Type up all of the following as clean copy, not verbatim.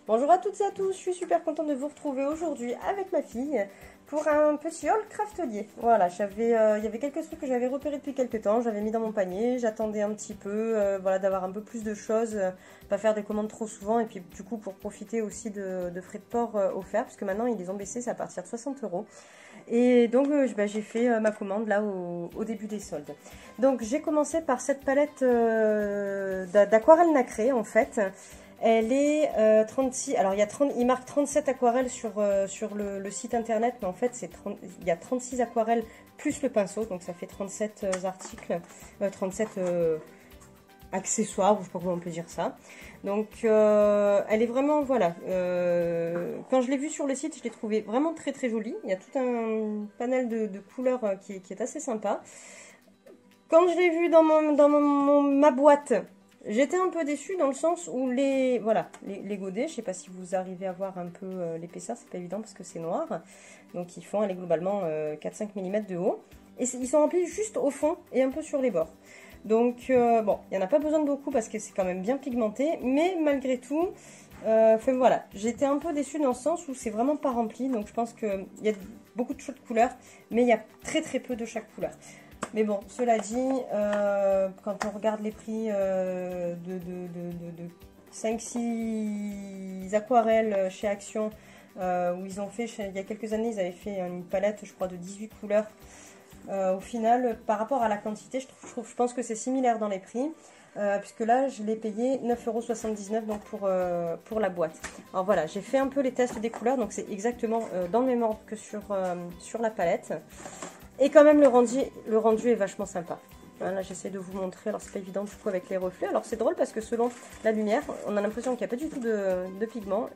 Bonjour à toutes et à tous, je suis super contente de vous retrouver aujourd'hui avec ma fille pour un petit haul craftelier. Voilà, il y avait quelques trucs que j'avais repérés depuis quelques temps, j'avais mis dans mon panier, j'attendais un petit peu, voilà, d'avoir un peu plus de choses, pas faire des commandes trop souvent et puis du coup pour profiter aussi de frais de port offerts, parce que maintenant ils les ont baissés, c'est à partir de 60 euros. Et donc j'ai fait ma commande là au début des soldes. Donc j'ai commencé par cette palette d'aquarelle nacrée en fait. Elle est 36. Alors il marque 37 aquarelles sur le site internet, mais en fait il y a 36 aquarelles plus le pinceau, donc ça fait 37 articles, 37 accessoires, ou je sais pas comment on peut dire ça. Donc elle est vraiment, voilà, quand je l'ai vue sur le site, je l'ai trouvée vraiment très très jolie. Il y a tout un panel de couleurs qui est assez sympa. Quand je l'ai vue dans ma boîte, j'étais un peu déçue dans le sens où les godets, je sais pas si vous arrivez à voir un peu l'épaisseur, c'est pas évident parce que c'est noir. Donc ils font aller globalement 4-5 mm de haut. Et ils sont remplis juste au fond et un peu sur les bords. Donc bon, il n'y en a pas besoin de beaucoup parce que c'est quand même bien pigmenté. Mais malgré tout, voilà, j'étais un peu déçue dans ce sens où c'est vraiment pas rempli. Donc je pense qu'il y a beaucoup de chaudes couleurs, mais il y a très très peu de chaque couleur. Mais bon, cela dit, quand on regarde les prix de 5-6 aquarelles chez Action, où ils ont fait, il y a quelques années, ils avaient fait une palette, je crois, de 18 couleurs. Au final, par rapport à la quantité, je pense que c'est similaire dans les prix, puisque là, je l'ai payé 9,79 € donc pour la boîte. Alors voilà, j'ai fait un peu les tests des couleurs, donc c'est exactement dans le même ordre que sur la palette. Et quand même, le rendu est vachement sympa. Là, j'essaie de vous montrer. Alors, c'est pas évident du coup avec les reflets. Alors, c'est drôle parce que selon la lumière, on a l'impression qu'il n'y a pas du tout de pigment.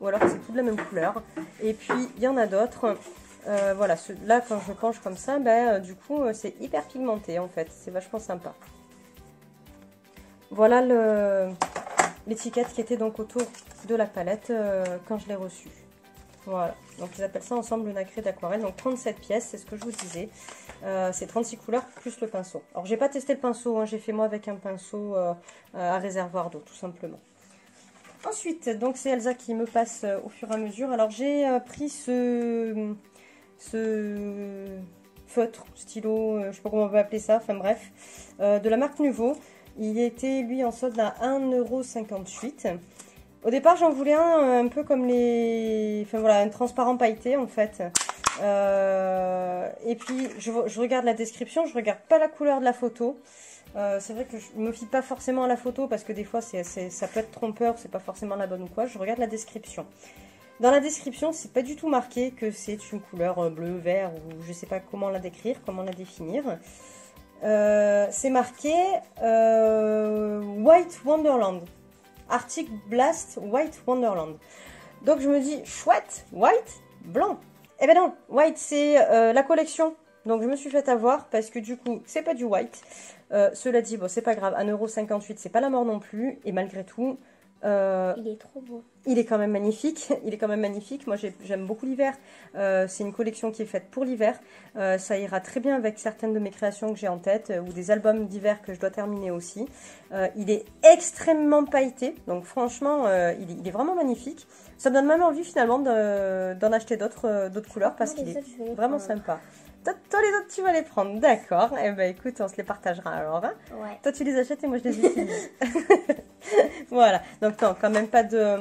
Ou alors que c'est tout de la même couleur. Et puis, il y en a d'autres. Voilà, là, quand je penche comme ça, du coup, c'est hyper pigmenté en fait. C'est vachement sympa. Voilà l'étiquette qui était donc autour de la palette quand je l'ai reçue. Voilà, donc ils appellent ça ensemble nacré d'aquarelle, donc 37 pièces, c'est ce que je vous disais. C'est 36 couleurs plus le pinceau. Alors j'ai pas testé le pinceau, hein, j'ai fait moi avec un pinceau à réservoir d'eau tout simplement. Ensuite, donc c'est Elsa qui me passe au fur et à mesure. Alors j'ai pris ce feutre, stylo, je sais pas comment on peut appeler ça, enfin bref, de la marque Nuvo. Il était lui en solde à 1,58 €. Au départ, j'en voulais un peu comme enfin voilà, un transparent pailleté en fait. Et puis, je regarde la description, je regarde pas la couleur de la photo. C'est vrai que je me fie pas forcément à la photo parce que des fois, ça peut être trompeur, c'est pas forcément la bonne ou quoi. Je regarde la description. Dans la description, c'est pas du tout marqué que c'est une couleur bleu, vert ou je sais pas comment la décrire, comment la définir. C'est marqué White Wonderland. Arctic Blast White Wonderland. Donc je me dis, chouette, white, blanc. Eh ben non, white c'est la collection. Donc je me suis fait avoir parce que du coup, c'est pas du white. Cela dit, bon, c'est pas grave, 1,58 €, c'est pas la mort non plus. Et malgré tout, il est trop beau. Il est quand même magnifique. Il est quand même magnifique. Moi, j'aime beaucoup l'hiver. C'est une collection qui est faite pour l'hiver. Ça ira très bien avec certaines de mes créations que j'ai en tête ou des albums d'hiver que je dois terminer aussi. Il est extrêmement pailleté. Donc franchement, il est vraiment magnifique. Ça me donne même envie finalement d'en acheter d'autres couleurs parce qu'il est vraiment sympa. Toi, les autres, tu vas les prendre, d'accord. Eh ben, écoute, on se les partagera alors. Hein. Ouais. Toi, tu les achètes et moi, je les utilise. Voilà. Donc, non, quand même pas de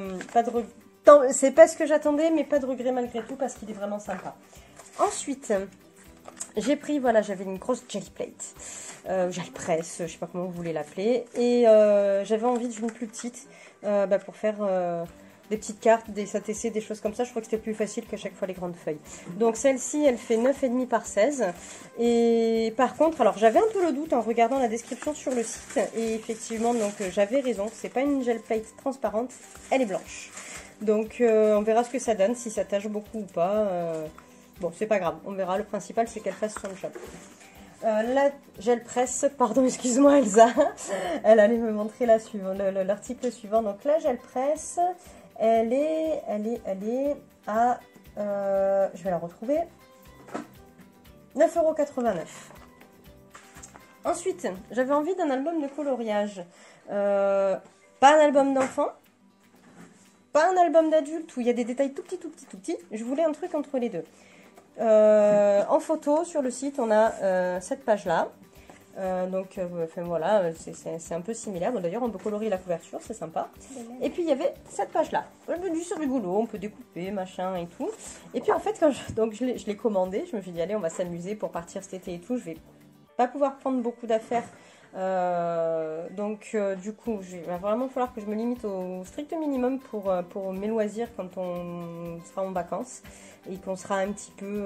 c'est pas ce que j'attendais, mais pas de regret malgré tout parce qu'il est vraiment sympa. Ensuite, j'ai pris, voilà, j'avais une grosse jelly plate. Jelly press, je sais pas comment vous voulez l'appeler. Et j'avais envie d'une plus petite pour faire... des petites cartes, des SATC, des choses comme ça. Je crois que c'était plus facile qu'à chaque fois les grandes feuilles. Donc celle-ci, elle fait 9,5 par 16. Et par contre, alors j'avais un peu le doute en regardant la description sur le site. Et effectivement, donc j'avais raison. C'est pas une gel plate transparente, elle est blanche. Donc on verra ce que ça donne, si ça tâche beaucoup ou pas. Bon, c'est pas grave, on verra. Le principal, c'est qu'elle fasse son job. La gel presse, pardon, excuse-moi Elsa, elle allait me montrer l'article suivant. Donc la gel presse, elle est à, je vais la retrouver, 9,89 €. Ensuite, j'avais envie d'un album de coloriage. Pas un album d'enfant, pas un album d'adulte où il y a des détails tout petits. Je voulais un truc entre les deux. En photo, sur le site, on a cette page-là. Enfin voilà, c'est un peu similaire. Bon, d'ailleurs, on peut colorer la couverture, c'est sympa. Et puis, il y avait cette page-là. Je me dis, c'est rigolo, on peut découper, machin et tout. Et puis, en fait, quand je l'ai commandé, je me suis dit, allez, on va s'amuser pour partir cet été et tout. Je vais pas pouvoir prendre beaucoup d'affaires. Du coup, il va vraiment falloir que je me limite au strict minimum pour mes loisirs quand on sera en vacances et qu'on sera un petit peu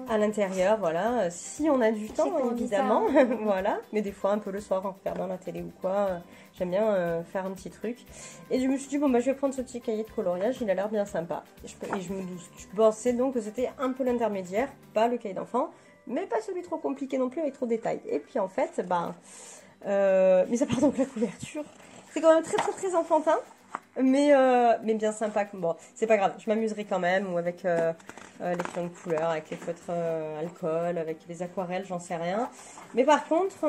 à l'intérieur, voilà. Si on a du temps, évidemment, ça, hein. voilà. Mais des fois, un peu le soir, en regardant la télé ou quoi, j'aime bien faire un petit truc. Et je me suis dit, bon, bah, je vais prendre ce petit cahier de coloriage, il a l'air bien sympa. Je pensais donc que c'était un peu l'intermédiaire, pas le cahier d'enfant, mais pas celui trop compliqué non plus avec trop de détails. Et puis en fait, mis à part donc la couverture, c'est quand même très enfantin, mais bien sympa. Bon, c'est pas grave, je m'amuserai quand même, ou avec les crayons de couleur, avec les feutres alcool, avec les aquarelles, j'en sais rien. Mais par contre,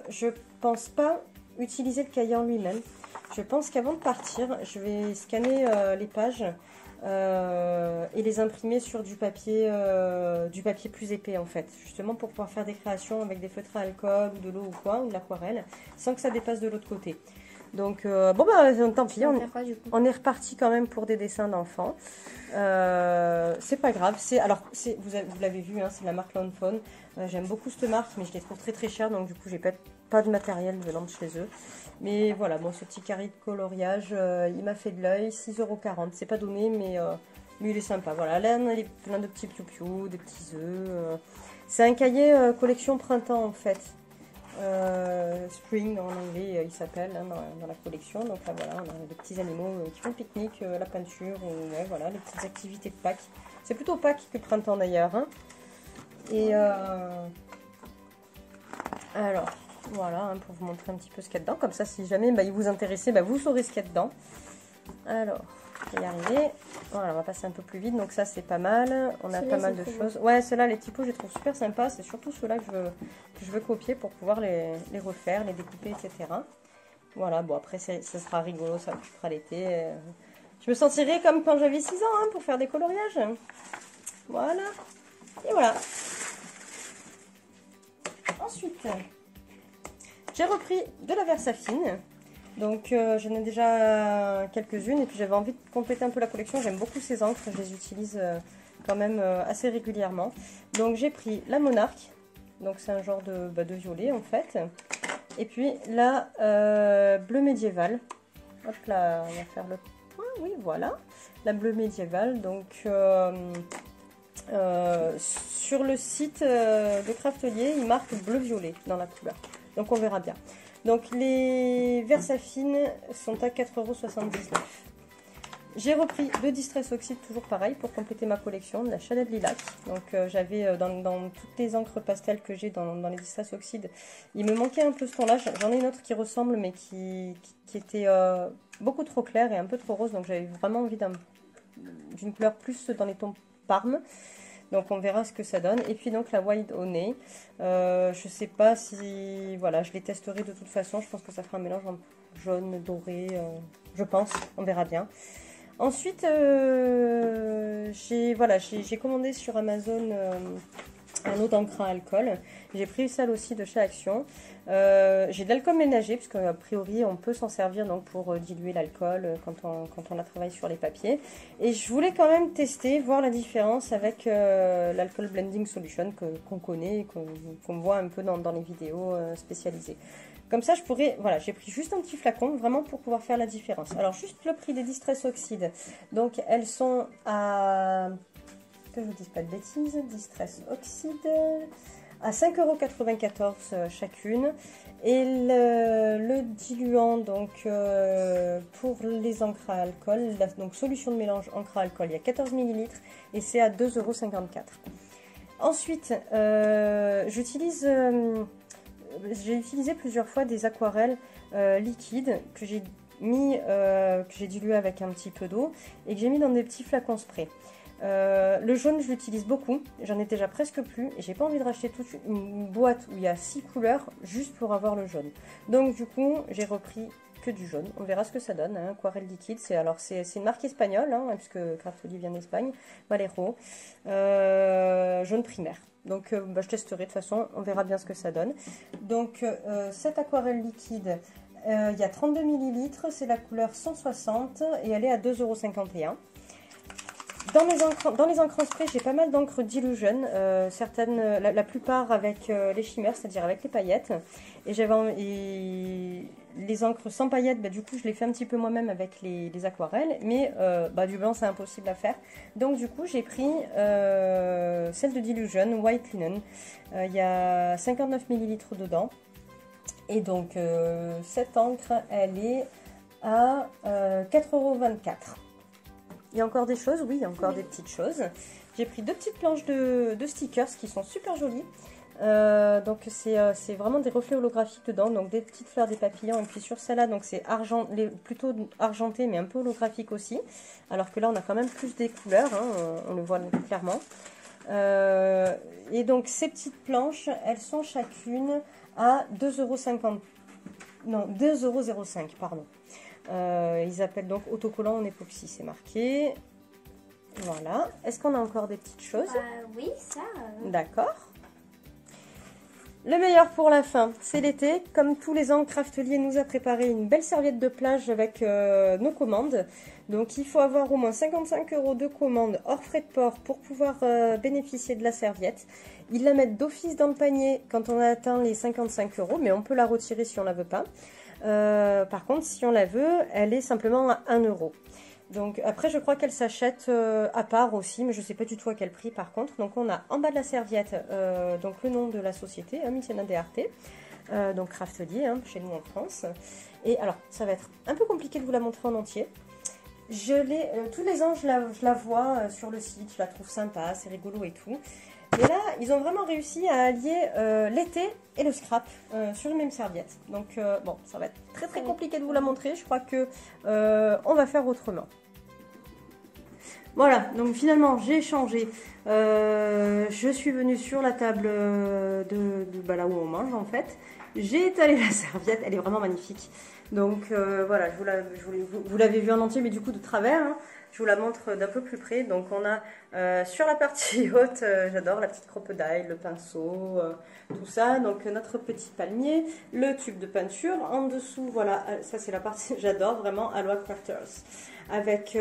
je pense pas utiliser le cahier en lui-même. Je pense qu'avant de partir, je vais scanner les pages et les imprimer sur du papier plus épais en fait, justement pour pouvoir faire des créations avec des feutres à alcool ou de l'eau ou quoi, ou de l'aquarelle, sans que ça dépasse de l'autre côté. Donc tant pis, on est reparti quand même pour des dessins d'enfants. C'est pas grave, vous l'avez vu, hein, c'est de la marque Lawn Fawn. J'aime beaucoup cette marque, mais je les trouve très chère, donc du coup j'ai pas de matériel venant de chez eux. Mais voilà, bon, ce petit carré de coloriage, il m'a fait de l'œil, 6,40 €. C'est pas donné, mais il est sympa. Voilà, là, on a plein de petits piou-piou, des petits œufs. C'est un cahier collection printemps, en fait. Spring, en anglais, il s'appelle, hein, dans la collection. Donc là, voilà, on a des petits animaux qui font pique-nique, la peinture, voilà, les petites activités de Pâques. C'est plutôt Pâques que printemps, d'ailleurs. Hein. Et alors... Voilà, hein, pour vous montrer un petit peu ce qu'il y a dedans. Comme ça, si jamais il vous intéressez, vous saurez ce qu'il y a dedans. Alors, je vais y arriver. Voilà, on va passer un peu plus vite. Donc ça, c'est pas mal. On a pas mal de choses. Ouais, ceux-là, les typos, je les trouve super sympas. C'est surtout ceux-là que je veux copier pour pouvoir les refaire, les découper, etc. Voilà, bon, après, ça sera rigolo. Ça fera l'été. Je me sentirai comme quand j'avais 6 ans, hein, pour faire des coloriages. Voilà. Et voilà. Ensuite... j'ai repris de la Versafine, donc j'en ai déjà quelques-unes et puis j'avais envie de compléter un peu la collection. J'aime beaucoup ces encres, je les utilise quand même assez régulièrement. Donc j'ai pris la Monarque, donc c'est un genre de violet en fait. Et puis la Bleu Médiéval, hop là, on va faire le point, oui voilà, la Bleu Médiéval. Donc sur le site de Craftelier, il marque bleu-violet dans la couleur. Donc on verra bien. Donc les Versafine sont à 4,79 €. J'ai repris le Distress Oxide, toujours pareil, pour compléter ma collection, de la Chanel Lilac. Donc j'avais dans toutes les encres pastel que j'ai dans les Distress Oxide, il me manquait un peu ce ton-là. J'en ai une autre qui ressemble, mais qui était beaucoup trop claire et un peu trop rose. Donc j'avais vraiment envie d'une couleur plus dans les tons parme. Donc on verra ce que ça donne. Et puis donc la Wild Honey. Je sais pas si... Voilà, je les testerai de toute façon. Je pense que ça fera un mélange en jaune, doré. Je pense, on verra bien. Ensuite, j'ai commandé sur Amazon un eau d'encre à alcool. J'ai pris celle aussi de chez Action. J'ai de l'alcool ménager, parce qu'a priori on peut s'en servir donc, pour diluer l'alcool quand on la travaille sur les papiers. Et je voulais quand même tester, voir la différence avec l'alcool blending solution qu'on connaît, qu'on voit un peu dans les vidéos spécialisées. Comme ça, voilà, j'ai pris juste un petit flacon, vraiment pour pouvoir faire la différence. Alors, juste le prix des Distress Oxide. Donc, elles sont à... que je ne dise pas de bêtises. Distress Oxide à 5,94 € chacune. Et le diluant, donc, pour les encres à alcool, donc solution de mélange encre à alcool, il y a 14 ml et c'est à 2,54 €. Ensuite, j'ai utilisé plusieurs fois des aquarelles liquides que j'ai dilué avec un petit peu d'eau et que j'ai mis dans des petits flacons spray. Le jaune, je l'utilise beaucoup. J'en ai déjà presque plus. Et j'ai pas envie de racheter toute une boîte où il y a 6 couleurs juste pour avoir le jaune. Donc du coup, j'ai repris que du jaune. On verra ce que ça donne. Hein. Aquarelle liquide. C'est une marque espagnole, hein, puisque Craftly vient d'Espagne. Valero. Jaune primaire. Donc je testerai de toute façon. On verra bien ce que ça donne. Donc cette aquarelle liquide, il y a 32 ml. C'est la couleur 160 et elle est à 2,51 €. Dans les encres en spray, j'ai pas mal d'encre d'Illusion, la plupart avec les shimmers, c'est-à-dire avec les paillettes. Et les encres sans paillettes, du coup, je les fais un petit peu moi-même avec les aquarelles. Mais du blanc, c'est impossible à faire. Donc, du coup, j'ai pris celle de d'Illusion, White Linen. Il y a 59 ml dedans. Et donc, cette encre, elle est à 4,24 €. Il y a encore des choses, oui, il y a encore des petites choses. J'ai pris 2 petites planches de stickers qui sont super jolies. Donc c'est vraiment des reflets holographiques dedans, donc des petites fleurs, des papillons. Et puis sur celle-là, donc c'est plutôt argenté, mais un peu holographique aussi. Alors que là, on a quand même plus des couleurs, hein, on le voit clairement. Et donc ces petites planches, elles sont chacune à 2,50 €. Non, 2,05 €, pardon. Ils appellent donc autocollant en époxy, c'est marqué. Voilà. Est-ce qu'on a encore des petites choses? Oui, ça. D'accord. Le meilleur pour la fin, c'est l'été. Comme tous les ans, Craftly nous a préparé une belle serviette de plage avec nos commandes. Donc il faut avoir au moins 55 € de commande hors frais de port pour pouvoir bénéficier de la serviette. Ils la mettent d'office dans le panier quand on a atteint les 55 €, mais on peut la retirer si on ne la veut pas. Par contre, si on la veut, elle est simplement à 1 €. Donc après, je crois qu'elle s'achète à part aussi, mais je ne sais pas du tout à quel prix par contre. Donc on a en bas de la serviette donc le nom de la société, Mitiana de Arte, donc Craftly, hein, chez nous en France. Et alors, ça va être un peu compliqué de vous la montrer en entier. Tous les ans, je la vois sur le site, je la trouve sympa, c'est rigolo et tout. Et là, ils ont vraiment réussi à allier l'été et le scrap sur une même serviette. Donc bon, ça va être très très compliqué de vous la montrer. Je crois que on va faire autrement. Voilà, donc finalement j'ai changé. Je suis venue sur la table là où on mange en fait. J'ai étalé la serviette, elle est vraiment magnifique. Donc voilà, vous l'avez vu en entier, mais du coup de travers. Hein. Je vous la montre d'un peu plus près. Donc on a sur la partie haute, j'adore la petite crocodile, le pinceau, tout ça. Donc notre petit palmier, le tube de peinture. En dessous, voilà, ça c'est la partie j'adore vraiment, Aloha Crafters. Avec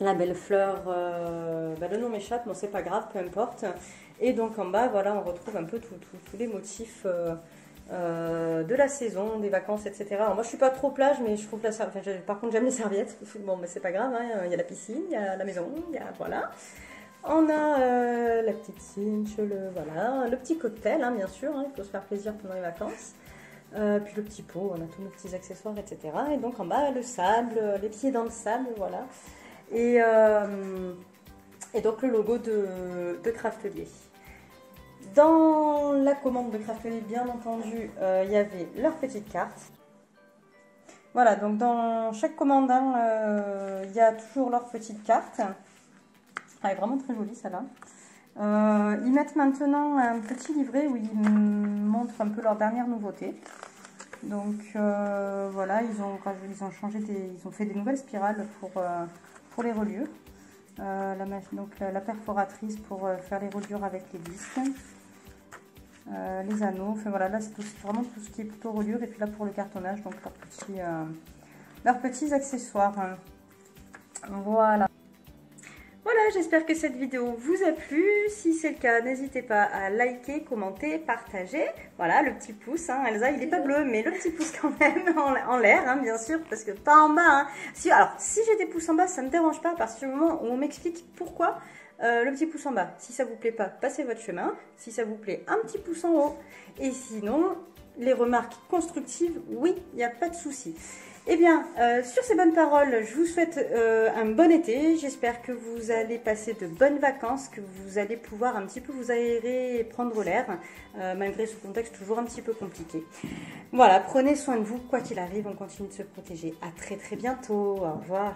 la belle fleur, le nom m'échappe, mais c'est pas grave, peu importe. Et donc en bas, voilà, on retrouve un peu tous les motifs de la saison, des vacances, etc. Alors moi je suis pas trop plage, mais je trouve par contre j'aime les serviettes. Bon, mais c'est pas grave, hein. Il y a la piscine, il y a la maison, voilà. On a la petite cinch, le petit cocktail, hein, bien sûr, hein, il faut se faire plaisir pendant les vacances. Puis le petit pot, on a tous nos petits accessoires, etc. Et donc en bas le sable, les pieds dans le sable, voilà. Et donc le logo de Craftly. Dans la commande de Craftly, bien entendu, il y avait leur petite carte. Voilà, donc dans chaque commande, il y a toujours leur petite carte. Elle est vraiment très jolie, celle-là. Ils mettent maintenant un petit livret où ils montrent un peu leurs dernières nouveautés. Donc voilà, ils ont fait des nouvelles spirales pour les reliures. La perforatrice pour faire les reliures avec les disques. Les anneaux, enfin voilà, là c'est vraiment tout ce qui est plutôt reliure. Et puis là pour le cartonnage, donc leurs petits accessoires. Voilà. Voilà, j'espère que cette vidéo vous a plu. Si c'est le cas, n'hésitez pas à liker, commenter, partager. Voilà, le petit pouce, hein. Elsa, il n'est pas bleu, mais le petit pouce quand même en l'air, hein, bien sûr, parce que pas en bas. Hein. Alors, si j'ai des pouces en bas, ça ne me dérange pas, parce que du moment où on m'explique pourquoi le petit pouce en bas. Si ça vous plaît pas, passez votre chemin. Si ça vous plaît, un petit pouce en haut. Et sinon, les remarques constructives, oui, il n'y a pas de souci. Eh bien, sur ces bonnes paroles, je vous souhaite un bon été. J'espère que vous allez passer de bonnes vacances, que vous allez pouvoir un petit peu vous aérer et prendre l'air, malgré ce contexte toujours un petit peu compliqué. Voilà, prenez soin de vous, quoi qu'il arrive, on continue de se protéger. À très très bientôt, au revoir.